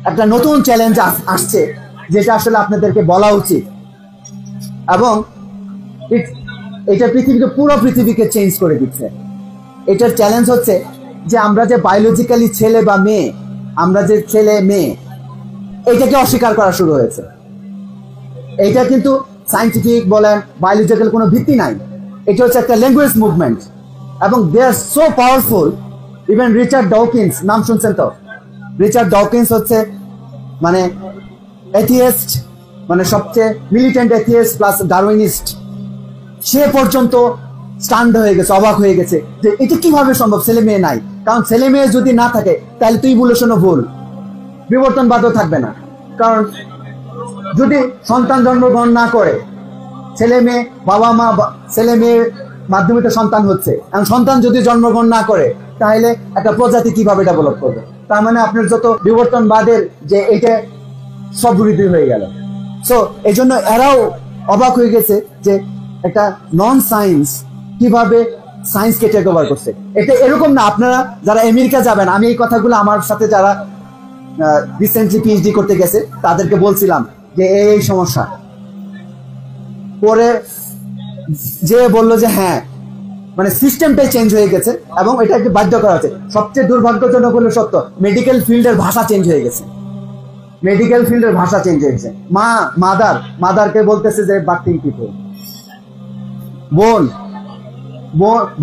একটা নতুন চ্যালেঞ্জ আসছে, যেটা আসলে আপনাদেরকে বলা উচিত। এবং এটা পুরো পৃথিবীকে চেঞ্জ করে দিচ্ছে। এটার চ্যালেঞ্জ হচ্ছে যে আমরা যে বায়োলজিক্যালি ছেলে বা মেয়ে, আমরা যে ছেলে মেয়ে, এটাকে অস্বীকার করা শুরু হয়েছে। এটা কিন্তু সায়েন্টিফিক বলেন বায়োলজিক্যাল কোনো ভিত্তি নাই। এটা হচ্ছে একটা ল্যাঙ্গুয়েজ মুভমেন্ট, এবং they are so powerful. Even Richard Dawkins, নাম শুনছেন তো? রিচার্ড ডকিন্স হচ্ছে মানে এথিয়েস্ট, মানে সবচেয়ে মিলিটেন্ট এথিয়েস্ট প্লাস ডারউইনিস্ট। সে পর্যন্ত স্টান্ড হয়ে গেছে, অবাক হয়ে গেছে যে এটা কিভাবে সম্ভব, ছেলে মেয়ে নাই। কারণ ছেলে মেয়ে যদি না থাকে তাহলে তো ইভলিউশনও ভুল, বিবর্তনবাদও থাকবে না। কারণ যদি সন্তান জন্মগ্রহণ না করে, ছেলে মেয়ে বাবা মা ছেলে মেয়ের মাধ্যমে তো সন্তান হচ্ছে, এবং সন্তান যদি জন্মগ্রহণ না করে তাহলে একটা প্রজাতি কিভাবে ডেভেলপ করবে? তার মানে আপনার যত বিবর্তনবাদের যে এটা সব বিরোধী হয়ে গেল। সো এই জন্য এরাও অবাক হয়ে গেছে যে একটা নন সায়েন্স কিভাবে সায়েন্সকে টেক ওভার করছে। এটা এরকম না, আপনারা যারা আমেরিকা যাবেন, আমি এই কথাগুলো আমার সাথে যারা রিসেন্টলি পিএইচডি করতে গেছে তাদেরকে বলছিলাম যে এই সমস্যা, পরে যে বললো যে হ্যাঁ, মানে সিস্টেমটাই চেঞ্জ হয়ে গেছে এবং এটাকে বাধ্য করা হচ্ছে। সবচেয়ে দুর্ভাগ্যজনক হলো সত্য, মেডিকেল ফিল্ডের ভাষা চেঞ্জ হয়ে গেছে। মেডিকেল ফিল্ডের ভাষা চেঞ্জ হয়ে গেছে। মাদারকে বলতেছে যে বার্থিং পিপল, বোন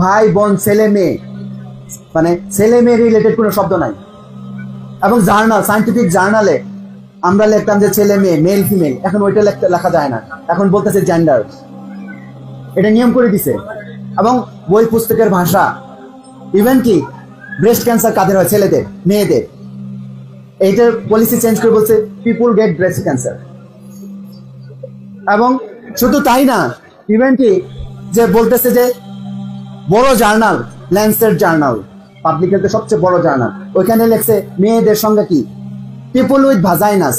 ভাই বোন, ছেলে মেয়ে, মানে ছেলে মেয়ে রিলেটেড কোনো শব্দ নাই। এবং জার্নাল, সায়েন্টিফিক জার্নালে আমরা লিখতাম যে ছেলে মেয়ে, মেল ফিমেল, এখন ওইটা লেখা যায় না, এখন বলতেছে জেন্ডার। এটা নিয়ম করে দিছে। এবং বই পুস্তকের ভাষা, ইভেন কি ব্রেস্ট ক্যান্সার কাদের হয়? ছেলেদের, মেয়েদের। এইটার পলিসি চেঞ্জ করে বলছে পিপুল গেট ব্রেস্ট ক্যান্সার। এবং শুধু তাই না, ইভেন কি যে বলতেছে যে বড় জার্নাল, ল্যান্সেট জার্নাল, পাবলিক হেলথের সবচেয়ে বড় জার্নাল, ওইখানে লেখছে মেয়েদের সঙ্গে কি পিপুল উইথ ভাজাইনাস,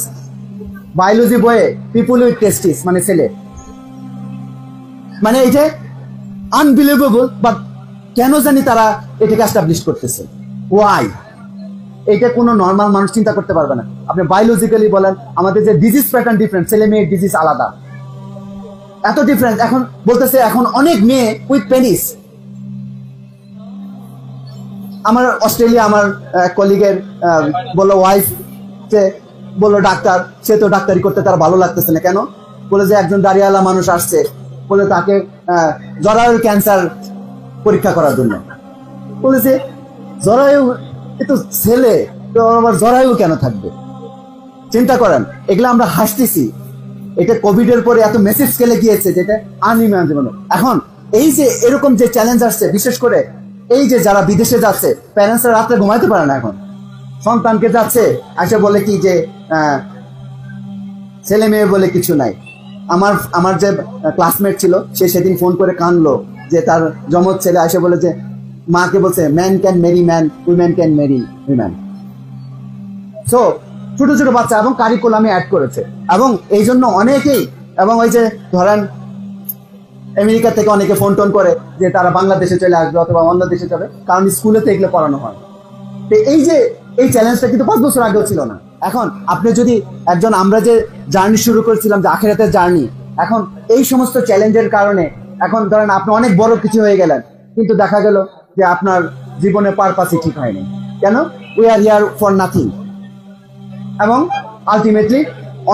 বায়োলজি বইয়ে পিপুল উইথ টেস্টিস, মানে ছেলে। মানে এটা আনবিলিভেবল, বাট কেন জানি তারা এটাকে এস্টাবলিশ করতেছে। ওয়াই? এটা কোনো নর্মাল মানুষ চিন্তা করতে পারবে না। আপনি বায়োলজিক্যালি বলেন, আমাদের যে ডিজিজ প্যাটার্ন ডিফারেন্ট, ছেলে মেয়ের ডিজিজ আলাদা, এত ডিফারেন্স। এখন বলতেছে এখন অনেক মেয়ে উইথ পেনিস। আমার অস্ট্রেলিয়া আমার কলিগের বললো ওয়াইফ, যে বললো ডাক্তার, সে তো ডাক্তারি করতে তার ভালো লাগতেছে না। কেন? বলে যে একজন দাঁড়িয়ালা মানুষ আসছে, বলে তাকে জরায়ুর ক্যান্সার পরীক্ষা করার জন্য। বলেছে জরায়ু, এ তো ছেলে, তো আবার জরায়ু কেন থাকবে? চিন্তা করেন, এগুলো আমরা হাসতেছি। এটা কোভিড এর পরে এত মেসেজ স্কেলে গিয়েছে যেটা আনইমাজিনেবল। এখন এই যে এরকম যে চ্যালেঞ্জ আসছে, বিশেষ করে এই যে যারা বিদেশে যাচ্ছে, প্যারেন্টসরা রাত্রে ঘুমাইতে পারে না। এখন সন্তানকে যাচ্ছে, আসে বলে কি যে ছেলে মেয়ে বলে কিছু নাই। আমার যে ক্লাসমেট ছিল, সে সেদিন ফোন করে কানলো যে তার জমজ ছেলে আসে বলে যে মাকে বলছে man can marry man, women can marry women. So ছোট ছোট বাচ্চা, এবং কারিকুলামে অ্যাড করেছে। এবং এই জন্য অনেকেই, এবং ওই যে ধরেন আমেরিকা থেকে অনেকে ফোন টোন করে যে তারা বাংলাদেশে চলে আসবে অথবা অন্য দেশে যাবে, কারণ স্কুলেতে এগুলো পড়ানো হয়। তো এই যে এই চ্যালেঞ্জটা কিন্তু 5 বছর আগেও ছিল না। এখন আপনি যদি একজন, আমরা যে জার্নি শুরু করেছিলাম যে আখিরাতের জার্নি, এখন এই সমস্ত চ্যালেঞ্জের কারণে এখন ধরেন আপনি অনেক বড় কিছু হয়ে গেলেন, কিন্তু দেখা গেল যে আপনার জীবনের পারপাসই ঠিক হয়নি। কেন? We are here for nothing. এবং আলটিমেটলি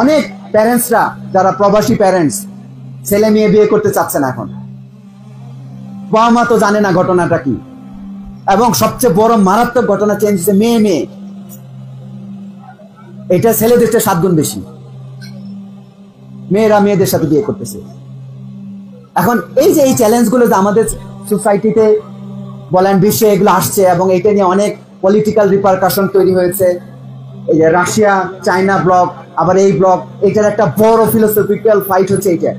অনেক প্যারেন্টসরা, যারা প্রবাসী প্যারেন্টস, ছেলে মেয়ে বিয়ে করতে চাচ্ছে না। এখন বাবা মা তো জানে না ঘটনাটা কি। এবং সবচেয়ে বড় মারাত্মক ঘটনা চেঞ্জ হচ্ছে মেয়ে। এটা ছেলেদের চেয়ে 7 গুণ বেশি। মেয়েরা মেয়েদের সাথে বিয়ে করতেছে। এখন এই যে এই চ্যালেঞ্জগুলো যে আমাদের সোসাইটিতে বলেন, বিশ্বে এগুলো আসছে, এবং এটা নিয়ে অনেক পলিটিক্যাল রিপারকাশন তৈরি হয়েছে। এই যে রাশিয়া চায়না ব্লক, আবার এই ব্লক, এটার একটা বড় ফিলোসফিক্যাল ফাইট হচ্ছে এইটা।